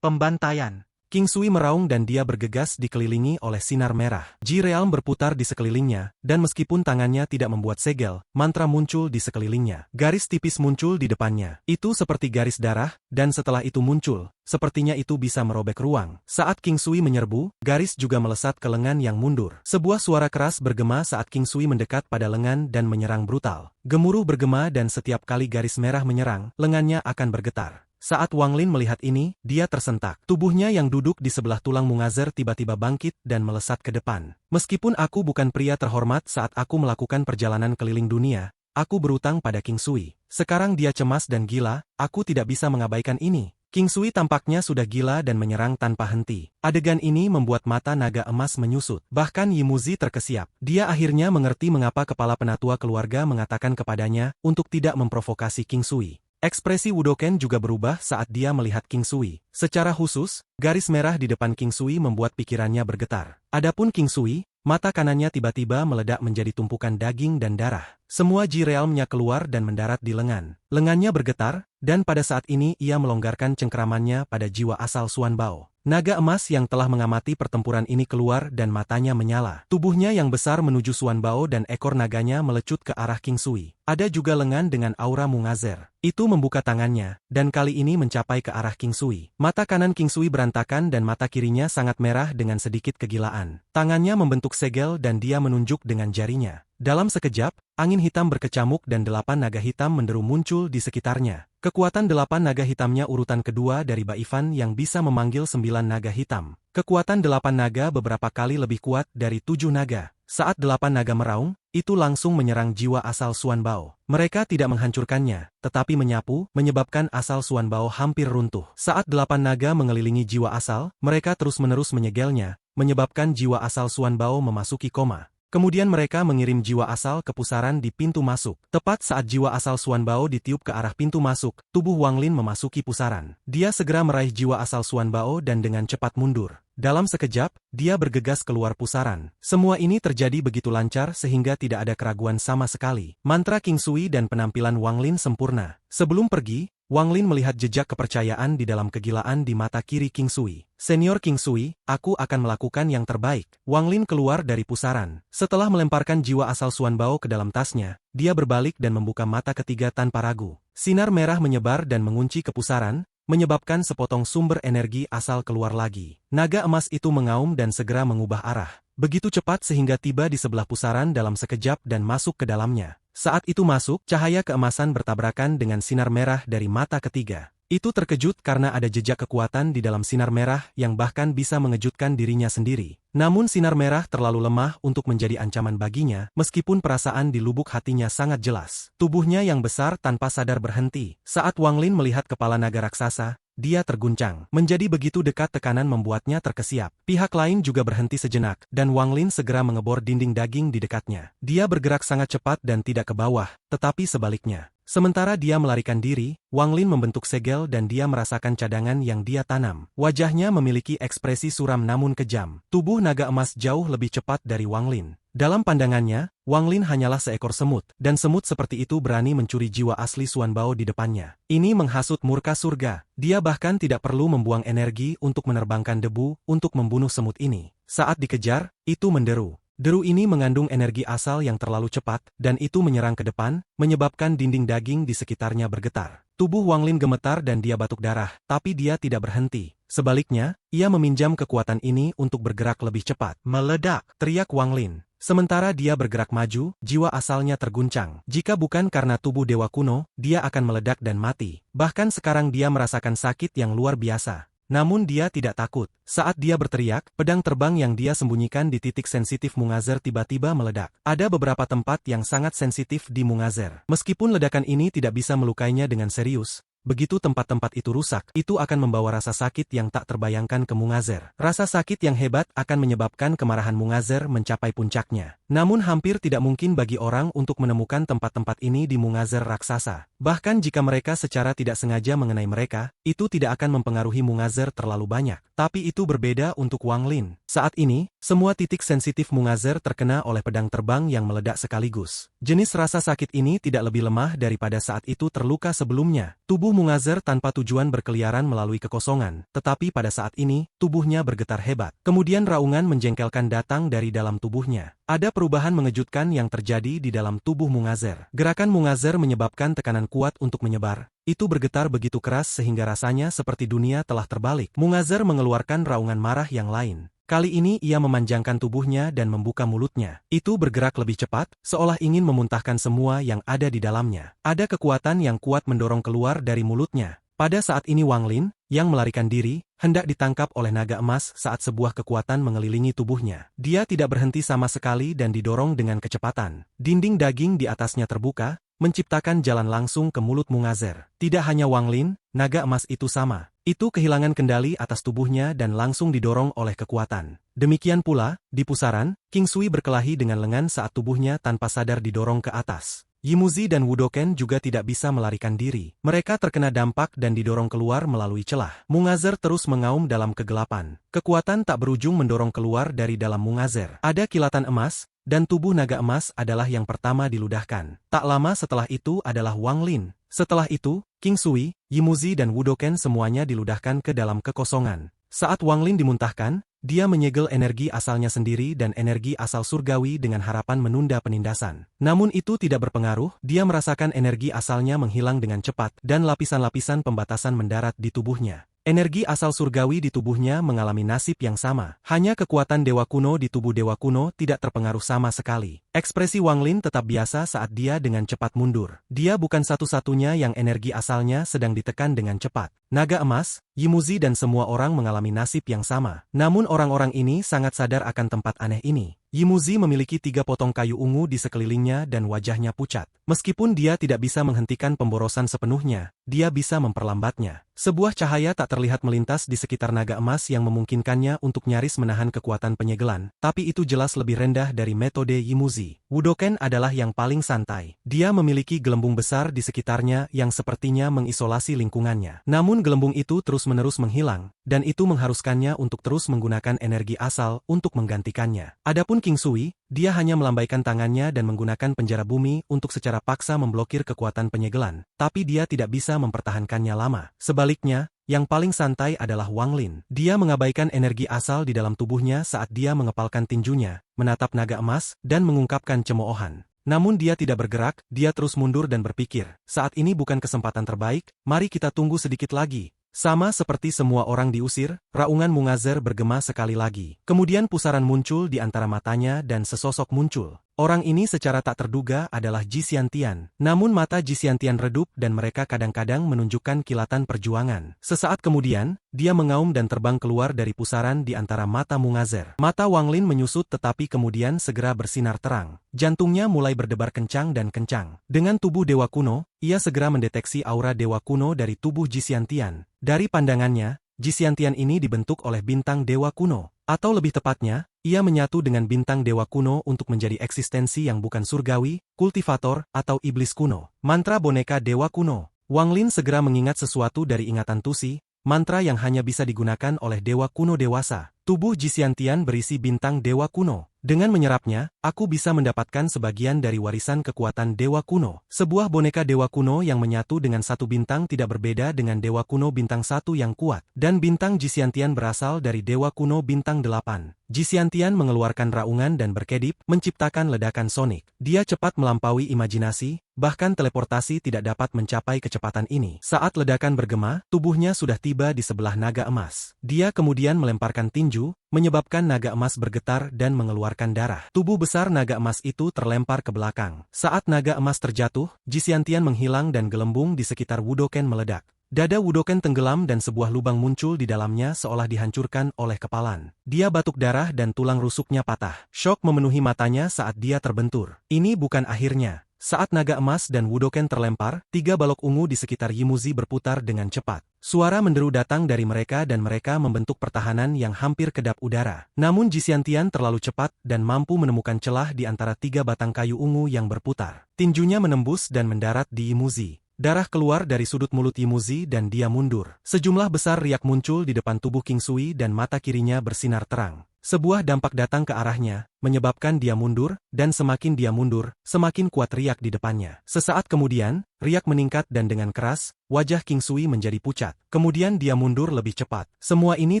Pembantaian. King Sui meraung dan dia bergegas dikelilingi oleh sinar merah. Ji Realm berputar di sekelilingnya, dan meskipun tangannya tidak membuat segel, mantra muncul di sekelilingnya. Garis tipis muncul di depannya. Itu seperti garis darah, dan setelah itu muncul, sepertinya itu bisa merobek ruang. Saat King Sui menyerbu, garis juga melesat ke lengan yang mundur. Sebuah suara keras bergema saat King Sui mendekat pada lengan dan menyerang brutal. Gemuruh bergema dan setiap kali garis merah menyerang, lengannya akan bergetar. Saat Wang Lin melihat ini, dia tersentak. Tubuhnya yang duduk di sebelah tulang Mungazer tiba-tiba bangkit dan melesat ke depan. Meskipun aku bukan pria terhormat saat aku melakukan perjalanan keliling dunia, aku berutang pada King Sui. Sekarang dia cemas dan gila, aku tidak bisa mengabaikan ini. King Sui tampaknya sudah gila dan menyerang tanpa henti. Adegan ini membuat mata naga emas menyusut. Bahkan Yimuzi terkesiap. Dia akhirnya mengerti mengapa kepala penatua keluarga mengatakan kepadanya untuk tidak memprovokasi King Sui. Ekspresi Wudoken juga berubah saat dia melihat King Sui. Secara khusus, garis merah di depan King Sui membuat pikirannya bergetar. Adapun King Sui, mata kanannya tiba-tiba meledak menjadi tumpukan daging dan darah. Semua Ji Realm-nya keluar dan mendarat di lengan. Lengannya bergetar, dan pada saat ini ia melonggarkan cengkeramannya pada jiwa asal Xuan Bao. Naga emas yang telah mengamati pertempuran ini keluar dan matanya menyala. Tubuhnya yang besar menuju Xuan Bao dan ekor naganya melecut ke arah King Sui. Ada juga lengan dengan aura Mungazer. Itu membuka tangannya, dan kali ini mencapai ke arah King Sui. Mata kanan King Sui berantakan dan mata kirinya sangat merah dengan sedikit kegilaan. Tangannya membentuk segel dan dia menunjuk dengan jarinya. Dalam sekejap, angin hitam berkecamuk dan 8 naga hitam menderu muncul di sekitarnya. Kekuatan 8 naga hitamnya urutan kedua dari Baifan yang bisa memanggil 9 naga hitam. Kekuatan 8 naga beberapa kali lebih kuat dari 7 naga. Saat 8 naga meraung, itu langsung menyerang jiwa asal Xuan Bao. Mereka tidak menghancurkannya, tetapi menyapu, menyebabkan asal Xuan Bao hampir runtuh. Saat 8 naga mengelilingi jiwa asal, mereka terus-menerus menyegelnya, menyebabkan jiwa asal Xuan Bao memasuki koma. Kemudian mereka mengirim jiwa asal ke pusaran di pintu masuk. Tepat saat jiwa asal Xuan Bao ditiup ke arah pintu masuk, tubuh Wang Lin memasuki pusaran. Dia segera meraih jiwa asal Xuan Bao dan dengan cepat mundur. Dalam sekejap, dia bergegas keluar pusaran. Semua ini terjadi begitu lancar sehingga tidak ada keraguan sama sekali. Mantra King Sui dan penampilan Wang Lin sempurna. Sebelum pergi, Wang Lin melihat jejak kepercayaan di dalam kegilaan di mata kiri King Sui. Senior King Sui, aku akan melakukan yang terbaik. Wang Lin keluar dari pusaran. Setelah melemparkan jiwa asal Xuan Bao ke dalam tasnya, dia berbalik dan membuka mata ketiga tanpa ragu. Sinar merah menyebar dan mengunci ke pusaran, menyebabkan sepotong sumber energi asal keluar lagi. Naga emas itu mengaum dan segera mengubah arah. Begitu cepat sehingga tiba di sebelah pusaran dalam sekejap dan masuk ke dalamnya. Saat itu masuk, cahaya keemasan bertabrakan dengan sinar merah dari mata ketiga. Itu terkejut karena ada jejak kekuatan di dalam sinar merah yang bahkan bisa mengejutkan dirinya sendiri. Namun sinar merah terlalu lemah untuk menjadi ancaman baginya, meskipun perasaan di lubuk hatinya sangat jelas. Tubuhnya yang besar tanpa sadar berhenti. Saat Wang Lin melihat kepala naga raksasa, dia terguncang. Menjadi begitu dekat tekanan membuatnya terkesiap. Pihak lain juga berhenti sejenak, dan Wang Lin segera mengebor dinding daging di dekatnya. Dia bergerak sangat cepat dan tidak ke bawah, tetapi sebaliknya. Sementara dia melarikan diri, Wang Lin membentuk segel dan dia merasakan cadangan yang dia tanam. Wajahnya memiliki ekspresi suram namun kejam. Tubuh naga emas jauh lebih cepat dari Wang Lin. Dalam pandangannya, Wang Lin hanyalah seekor semut, dan semut seperti itu berani mencuri jiwa asli Xuan Bao di depannya. Ini menghasut murka surga. Dia bahkan tidak perlu membuang energi untuk menerbangkan debu untuk membunuh semut ini. Saat dikejar, itu menderu. Deru ini mengandung energi asal yang terlalu cepat, dan itu menyerang ke depan, menyebabkan dinding daging di sekitarnya bergetar. Tubuh Wang Lin gemetar dan dia batuk darah, tapi dia tidak berhenti. Sebaliknya, ia meminjam kekuatan ini untuk bergerak lebih cepat. Meledak, teriak Wang Lin. Sementara dia bergerak maju, jiwa asalnya terguncang. Jika bukan karena tubuh dewa kuno, dia akan meledak dan mati. Bahkan sekarang dia merasakan sakit yang luar biasa. Namun dia tidak takut. Saat dia berteriak, pedang terbang yang dia sembunyikan di titik sensitif Mungazer tiba-tiba meledak. Ada beberapa tempat yang sangat sensitif di Mungazer. Meskipun ledakan ini tidak bisa melukainya dengan serius, begitu tempat-tempat itu rusak, itu akan membawa rasa sakit yang tak terbayangkan ke Mungazer. Rasa sakit yang hebat akan menyebabkan kemarahan Mungazer mencapai puncaknya. Namun hampir tidak mungkin bagi orang untuk menemukan tempat-tempat ini di Mungazer raksasa. Bahkan jika mereka secara tidak sengaja mengenai mereka, itu tidak akan mempengaruhi Mungazer terlalu banyak. Tapi itu berbeda untuk Wang Lin. Saat ini, semua titik sensitif Mungazer terkena oleh pedang terbang yang meledak sekaligus. Jenis rasa sakit ini tidak lebih lemah daripada saat itu terluka sebelumnya. Tubuh Mungazer tanpa tujuan berkeliaran melalui kekosongan, tetapi pada saat ini, tubuhnya bergetar hebat. Kemudian raungan menjengkelkan datang dari dalam tubuhnya. Ada perubahan mengejutkan yang terjadi di dalam tubuh Mungazer. Gerakan Mungazer menyebabkan tekanan kuat untuk menyebar. Itu bergetar begitu keras sehingga rasanya seperti dunia telah terbalik. Mungazer mengeluarkan raungan marah yang lain. Kali ini ia memanjangkan tubuhnya dan membuka mulutnya. Itu bergerak lebih cepat, seolah ingin memuntahkan semua yang ada di dalamnya. Ada kekuatan yang kuat mendorong keluar dari mulutnya. Pada saat ini Wang Lin, yang melarikan diri, hendak ditangkap oleh naga emas saat sebuah kekuatan mengelilingi tubuhnya. Dia tidak berhenti sama sekali dan didorong dengan kecepatan. Dinding daging di atasnya terbuka, menciptakan jalan langsung ke mulut Mungazer. Tidak hanya Wang Lin, naga emas itu sama. Itu kehilangan kendali atas tubuhnya dan langsung didorong oleh kekuatan. Demikian pula, di pusaran, King Sui berkelahi dengan lengan saat tubuhnya tanpa sadar didorong ke atas. Yimuzi dan Wudoken juga tidak bisa melarikan diri. Mereka terkena dampak dan didorong keluar melalui celah. Mungazer terus mengaum dalam kegelapan. Kekuatan tak berujung mendorong keluar dari dalam Mungazer. Ada kilatan emas, dan tubuh naga emas adalah yang pertama diludahkan. Tak lama setelah itu adalah Wang Lin. Setelah itu, King Sui, Yimuzi dan Wudoken semuanya diludahkan ke dalam kekosongan. Saat Wang Lin dimuntahkan, dia menyegel energi asalnya sendiri dan energi asal surgawi dengan harapan menunda penindasan. Namun itu tidak berpengaruh, dia merasakan energi asalnya menghilang dengan cepat dan lapisan-lapisan pembatasan mendarat di tubuhnya. Energi asal surgawi di tubuhnya mengalami nasib yang sama. Hanya kekuatan dewa kuno di tubuh dewa kuno tidak terpengaruh sama sekali. Ekspresi Wang Lin tetap biasa saat dia dengan cepat mundur. Dia bukan satu-satunya yang energi asalnya sedang ditekan dengan cepat. Naga emas, Yimuzi dan semua orang mengalami nasib yang sama. Namun orang-orang ini sangat sadar akan tempat aneh ini. Yimuzi memiliki 3 potong kayu ungu di sekelilingnya dan wajahnya pucat. Meskipun dia tidak bisa menghentikan pemborosan sepenuhnya, dia bisa memperlambatnya. Sebuah cahaya tak terlihat melintas di sekitar naga emas yang memungkinkannya untuk nyaris menahan kekuatan penyegelan, tapi itu jelas lebih rendah dari metode Yimuzi. Wudoken adalah yang paling santai. Dia memiliki gelembung besar di sekitarnya yang sepertinya mengisolasi lingkungannya. Namun gelembung itu terus-menerus menghilang, dan itu mengharuskannya untuk terus menggunakan energi asal untuk menggantikannya. Adapun King Sui, dia hanya melambaikan tangannya dan menggunakan penjara bumi untuk secara paksa memblokir kekuatan penyegelan, tapi dia tidak bisa mempertahankannya lama. Sebaliknya, yang paling santai adalah Wang Lin. Dia mengabaikan energi asal di dalam tubuhnya saat dia mengepalkan tinjunya, menatap naga emas, dan mengungkapkan cemoohan. Namun dia tidak bergerak, dia terus mundur dan berpikir, saat ini bukan kesempatan terbaik, mari kita tunggu sedikit lagi. Sama seperti semua orang diusir, raungan Mungazer bergema sekali lagi. Kemudian pusaran muncul di antara matanya dan sesosok muncul. Orang ini secara tak terduga adalah Ji Xiantian. Namun mata Ji Xiantian redup dan mereka kadang-kadang menunjukkan kilatan perjuangan. Sesaat kemudian, dia mengaum dan terbang keluar dari pusaran di antara mata Mungazer. Mata Wang Lin menyusut tetapi kemudian segera bersinar terang. Jantungnya mulai berdebar kencang dan kencang. Dengan tubuh dewa kuno, ia segera mendeteksi aura dewa kuno dari tubuh Ji Xiantian. Dari pandangannya, Ji Xiantian ini dibentuk oleh bintang dewa kuno. Atau lebih tepatnya, ia menyatu dengan bintang dewa kuno untuk menjadi eksistensi yang bukan surgawi, kultivator, atau iblis kuno. Mantra boneka dewa kuno. Wang Lin segera mengingat sesuatu dari ingatan Tusi, mantra yang hanya bisa digunakan oleh dewa kuno dewasa. Tubuh Ji Xiantian berisi bintang dewa kuno. Dengan menyerapnya, aku bisa mendapatkan sebagian dari warisan kekuatan dewa kuno. Sebuah boneka dewa kuno yang menyatu dengan satu bintang tidak berbeda dengan dewa kuno bintang 1 yang kuat. Dan bintang Ji Xiantian berasal dari dewa kuno bintang 8. Ji Xiantian mengeluarkan raungan dan berkedip, menciptakan ledakan sonik. Dia cepat melampaui imajinasi, bahkan teleportasi tidak dapat mencapai kecepatan ini. Saat ledakan bergema, tubuhnya sudah tiba di sebelah naga emas. Dia kemudian melemparkan tinju, menyebabkan naga emas bergetar dan mengeluarkan darah. Tubuh besar naga emas itu terlempar ke belakang. Saat naga emas terjatuh, Ji Xiantian menghilang dan gelembung di sekitar Wudoken meledak. Dada Wudoken tenggelam dan sebuah lubang muncul di dalamnya seolah dihancurkan oleh kepalan. Dia batuk darah dan tulang rusuknya patah. Syok memenuhi matanya saat dia terbentur. Ini bukan akhirnya. Saat naga emas dan wudoken terlempar, 3 balok ungu di sekitar Yimuzi berputar dengan cepat. Suara menderu datang dari mereka dan mereka membentuk pertahanan yang hampir kedap udara. Namun Jisiantian terlalu cepat dan mampu menemukan celah di antara 3 batang kayu ungu yang berputar. Tinjunya menembus dan mendarat di Yimuzi. Darah keluar dari sudut mulut Yimuzi dan dia mundur. Sejumlah besar riak muncul di depan tubuh King Sui dan mata kirinya bersinar terang. Sebuah dampak datang ke arahnya, menyebabkan dia mundur, dan semakin dia mundur, semakin kuat riak di depannya. Sesaat kemudian, riak meningkat dan dengan keras, wajah King Sui menjadi pucat. Kemudian dia mundur lebih cepat. Semua ini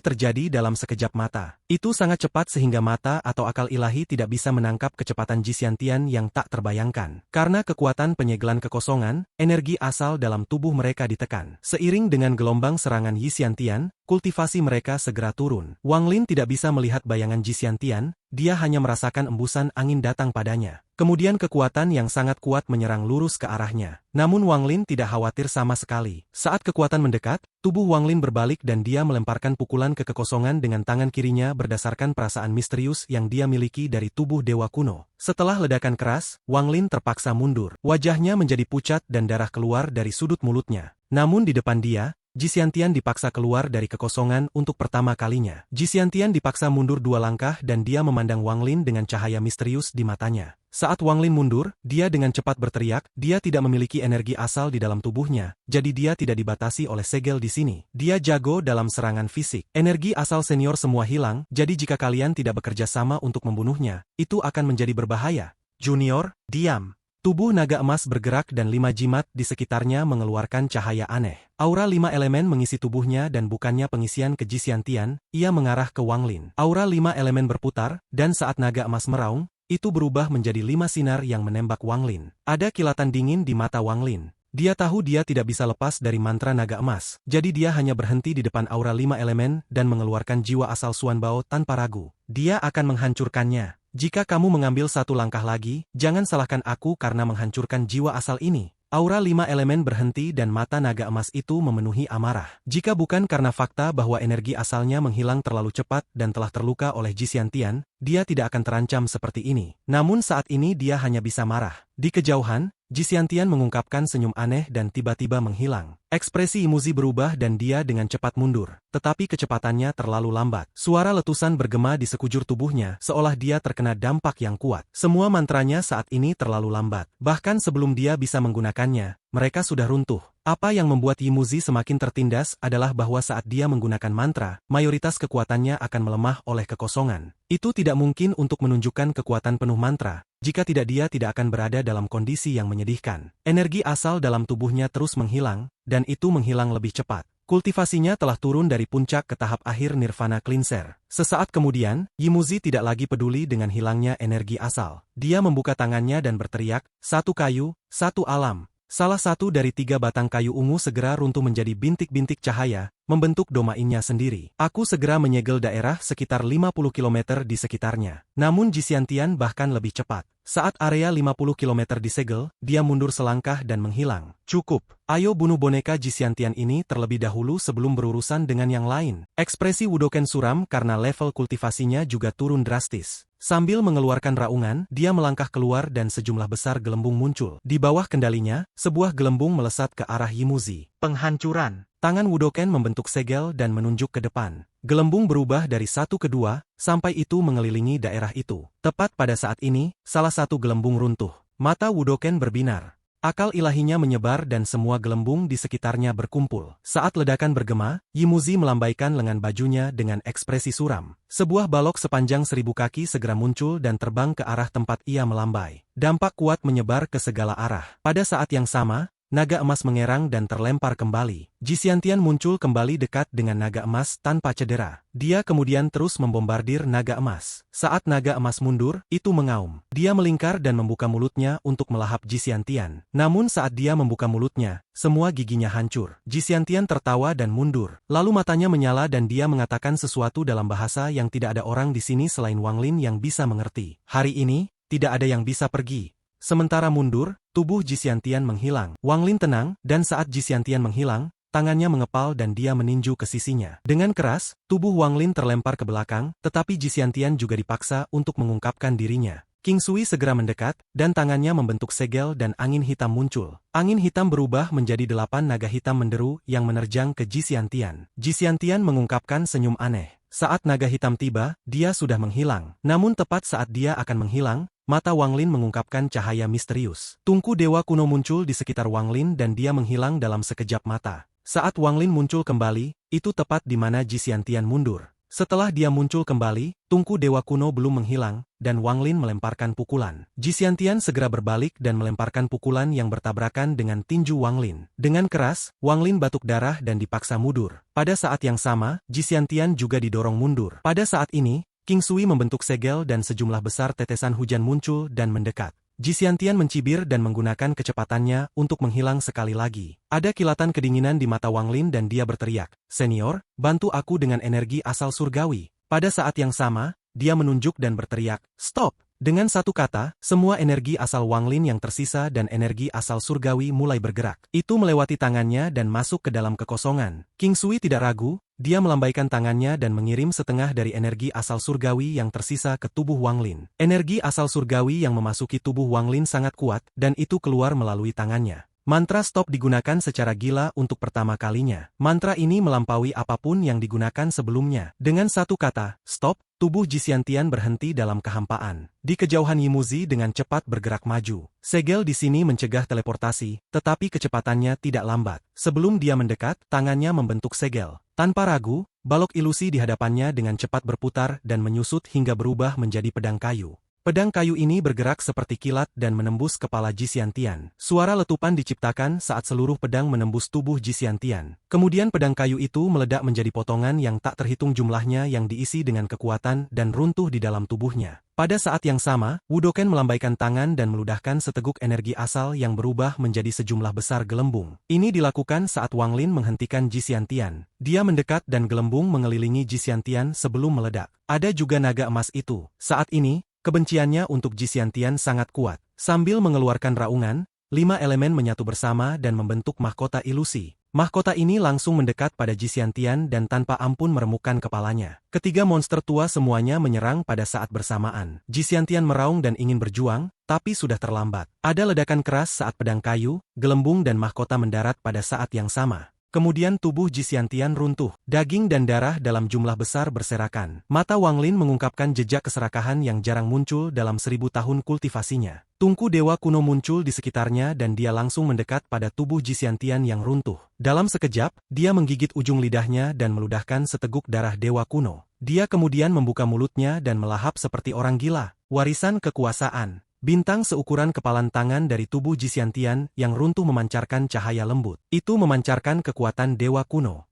terjadi dalam sekejap mata. Itu sangat cepat sehingga mata atau akal ilahi tidak bisa menangkap kecepatan Jisiantian yang tak terbayangkan. Karena kekuatan penyegelan kekosongan, energi asal dalam tubuh mereka ditekan. Seiring dengan gelombang serangan Jisiantian, kultivasi mereka segera turun. Wang Lin tidak bisa melihat bayangan Jisiantian, dia hanya merasakan embusan angin datang padanya. Kemudian kekuatan yang sangat kuat menyerang lurus ke arahnya. Namun Wang Lin tidak khawatir sama sekali. Saat kekuatan mendekat, tubuh Wang Lin berbalik dan dia melemparkan pukulan ke kekosongan dengan tangan kirinya berdasarkan perasaan misterius yang dia miliki dari tubuh dewa kuno. Setelah ledakan keras, Wang Lin terpaksa mundur. Wajahnya menjadi pucat dan darah keluar dari sudut mulutnya. Namun di depan dia, Jisiantian dipaksa keluar dari kekosongan untuk pertama kalinya. Jisiantian dipaksa mundur 2 langkah dan dia memandang Wang Lin dengan cahaya misterius di matanya. Saat Wang Lin mundur, dia dengan cepat berteriak, dia tidak memiliki energi asal di dalam tubuhnya, jadi dia tidak dibatasi oleh segel di sini. Dia jago dalam serangan fisik. Energi asal senior semua hilang, jadi jika kalian tidak bekerja sama untuk membunuhnya, itu akan menjadi berbahaya. Junior, diam. Tubuh naga emas bergerak dan 5 jimat di sekitarnya mengeluarkan cahaya aneh. Aura 5 elemen mengisi tubuhnya dan bukannya pengisian ke Jisiantian, ia mengarah ke Wang Lin. Aura 5 elemen berputar, dan saat naga emas meraung, itu berubah menjadi 5 sinar yang menembak Wang Lin. Ada kilatan dingin di mata Wang Lin. Dia tahu dia tidak bisa lepas dari mantra naga emas, jadi dia hanya berhenti di depan aura 5 elemen dan mengeluarkan jiwa asal Suan Bao tanpa ragu. Dia akan menghancurkannya. Jika kamu mengambil 1 langkah lagi, jangan salahkan aku karena menghancurkan jiwa asal ini. Aura 5 elemen berhenti dan mata naga emas itu memenuhi amarah. Jika bukan karena fakta bahwa energi asalnya menghilang terlalu cepat dan telah terluka oleh Jisiantian, dia tidak akan terancam seperti ini. Namun saat ini dia hanya bisa marah. Di kejauhan, Jisiantian mengungkapkan senyum aneh dan tiba-tiba menghilang. Ekspresi Yimuzi berubah dan dia dengan cepat mundur. Tetapi kecepatannya terlalu lambat. Suara letusan bergema di sekujur tubuhnya, seolah dia terkena dampak yang kuat. Semua mantranya saat ini terlalu lambat. Bahkan sebelum dia bisa menggunakannya, mereka sudah runtuh. Apa yang membuat Yimuzi semakin tertindas adalah bahwa saat dia menggunakan mantra, mayoritas kekuatannya akan melemah oleh kekosongan. Itu tidak mungkin untuk menunjukkan kekuatan penuh mantra. Jika tidak, dia tidak akan berada dalam kondisi yang menyedihkan. Energi asal dalam tubuhnya terus menghilang, dan itu menghilang lebih cepat. Kultivasinya telah turun dari puncak ke tahap akhir Nirvana Cleanser. Sesaat kemudian, Yimuzi tidak lagi peduli dengan hilangnya energi asal. Dia membuka tangannya dan berteriak, 1 kayu, 1 alam. Salah satu dari 3 batang kayu ungu segera runtuh menjadi bintik-bintik cahaya, membentuk domainnya sendiri. Aku segera menyegel daerah sekitar 50 km di sekitarnya. Namun Jisiantian bahkan lebih cepat. Saat area 50 km disegel, dia mundur selangkah dan menghilang. Cukup, ayo bunuh boneka Jisiantian ini terlebih dahulu sebelum berurusan dengan yang lain. Ekspresi Wudoken suram karena level kultivasinya juga turun drastis. Sambil mengeluarkan raungan, dia melangkah keluar dan sejumlah besar gelembung muncul. Di bawah kendalinya, sebuah gelembung melesat ke arah Yimuzi. Penghancuran. Tangan Wudoken membentuk segel dan menunjuk ke depan. Gelembung berubah dari 1 ke 2, sampai itu mengelilingi daerah itu. Tepat pada saat ini, salah satu gelembung runtuh. Mata Wudoken berbinar. Akal ilahinya menyebar dan semua gelembung di sekitarnya berkumpul. Saat ledakan bergema, Yimuzi melambaikan lengan bajunya dengan ekspresi suram. Sebuah balok sepanjang 1000 kaki segera muncul dan terbang ke arah tempat ia melambai. Dampak kuat menyebar ke segala arah. Pada saat yang sama, naga emas mengerang dan terlempar kembali. Jisiantian muncul kembali dekat dengan naga emas tanpa cedera. Dia kemudian terus membombardir naga emas. Saat naga emas mundur, itu mengaum. Dia melingkar dan membuka mulutnya untuk melahap Jisiantian. Namun saat dia membuka mulutnya, semua giginya hancur. Jisiantian tertawa dan mundur. Lalu matanya menyala dan dia mengatakan sesuatu dalam bahasa yang tidak ada orang di sini selain Wang Lin yang bisa mengerti. Hari ini, tidak ada yang bisa pergi. Sementara mundur, tubuh Jisiantian menghilang. Wang Lin tenang, dan saat Jisiantian menghilang, tangannya mengepal dan dia meninju ke sisinya. Dengan keras, tubuh Wang Lin terlempar ke belakang, tetapi Jisiantian juga dipaksa untuk mengungkapkan dirinya. King Sui segera mendekat, dan tangannya membentuk segel dan angin hitam muncul. Angin hitam berubah menjadi 8 naga hitam menderu yang menerjang ke Ji Xiantian. Ji Xiantian mengungkapkan senyum aneh. Saat naga hitam tiba, dia sudah menghilang. Namun tepat saat dia akan menghilang, mata Wang Lin mengungkapkan cahaya misterius. Tungku dewa kuno muncul di sekitar Wang Lin dan dia menghilang dalam sekejap mata. Saat Wang Lin muncul kembali, itu tepat di mana Ji Xiantian mundur. Setelah dia muncul kembali, tungku dewa kuno belum menghilang, dan Wang Lin melemparkan pukulan. Ji Xiantian segera berbalik dan melemparkan pukulan yang bertabrakan dengan tinju Wang Lin. Dengan keras, Wang Lin batuk darah dan dipaksa mundur. Pada saat yang sama, Ji Xiantian juga didorong mundur. Pada saat ini, King Sui membentuk segel dan sejumlah besar tetesan hujan muncul dan mendekat. Ji Xiantian mencibir dan menggunakan kecepatannya untuk menghilang sekali lagi. Ada kilatan kedinginan di mata Wang Lin dan dia berteriak, "Senior, bantu aku dengan energi asal surgawi." Pada saat yang sama, dia menunjuk dan berteriak, "Stop!" Dengan satu kata, semua energi asal Wang Lin yang tersisa dan energi asal surgawi mulai bergerak. Itu melewati tangannya dan masuk ke dalam kekosongan. King Sui tidak ragu, dia melambaikan tangannya dan mengirim setengah dari energi asal surgawi yang tersisa ke tubuh Wang Lin. Energi asal surgawi yang memasuki tubuh Wang Lin sangat kuat, dan itu keluar melalui tangannya. Mantra stop digunakan secara gila untuk pertama kalinya. Mantra ini melampaui apapun yang digunakan sebelumnya. Dengan satu kata, stop, tubuh Ji Xiantian berhenti dalam kehampaan. Di kejauhan Yimuzi dengan cepat bergerak maju. Segel di sini mencegah teleportasi, tetapi kecepatannya tidak lambat. Sebelum dia mendekat, tangannya membentuk segel. Tanpa ragu, balok ilusi di hadapannya dengan cepat berputar dan menyusut hingga berubah menjadi pedang kayu. Pedang kayu ini bergerak seperti kilat dan menembus kepala Ji Xiantian. Suara letupan diciptakan saat seluruh pedang menembus tubuh Ji Xiantian. Kemudian pedang kayu itu meledak menjadi potongan yang tak terhitung jumlahnya yang diisi dengan kekuatan dan runtuh di dalam tubuhnya. Pada saat yang sama, Wudoken melambaikan tangan dan meludahkan seteguk energi asal yang berubah menjadi sejumlah besar gelembung. Ini dilakukan saat Wang Lin menghentikan Ji Xiantian. Dia mendekat dan gelembung mengelilingi Ji Xiantian sebelum meledak. Ada juga naga emas itu. Saat ini, kebenciannya untuk Ji Xiantian sangat kuat. Sambil mengeluarkan raungan, 5 elemen menyatu bersama dan membentuk mahkota ilusi. Mahkota ini langsung mendekat pada Ji Xiantian dan tanpa ampun meremukkan kepalanya. Ketiga monster tua semuanya menyerang pada saat bersamaan. Ji Xiantian meraung dan ingin berjuang, tapi sudah terlambat. Ada ledakan keras saat pedang kayu, gelembung dan mahkota mendarat pada saat yang sama. Kemudian tubuh Ji Xiantian runtuh. Daging dan darah dalam jumlah besar berserakan. Mata Wang Lin mengungkapkan jejak keserakahan yang jarang muncul dalam 1000 tahun kultivasinya. Tungku dewa kuno muncul di sekitarnya dan dia langsung mendekat pada tubuh Ji Xiantian yang runtuh. Dalam sekejap, dia menggigit ujung lidahnya dan meludahkan seteguk darah dewa kuno. Dia kemudian membuka mulutnya dan melahap seperti orang gila. Warisan kekuasaan. Bintang seukuran kepalan tangan dari tubuh Ji Xiantian yang runtuh memancarkan cahaya lembut. Itu memancarkan kekuatan dewa kuno.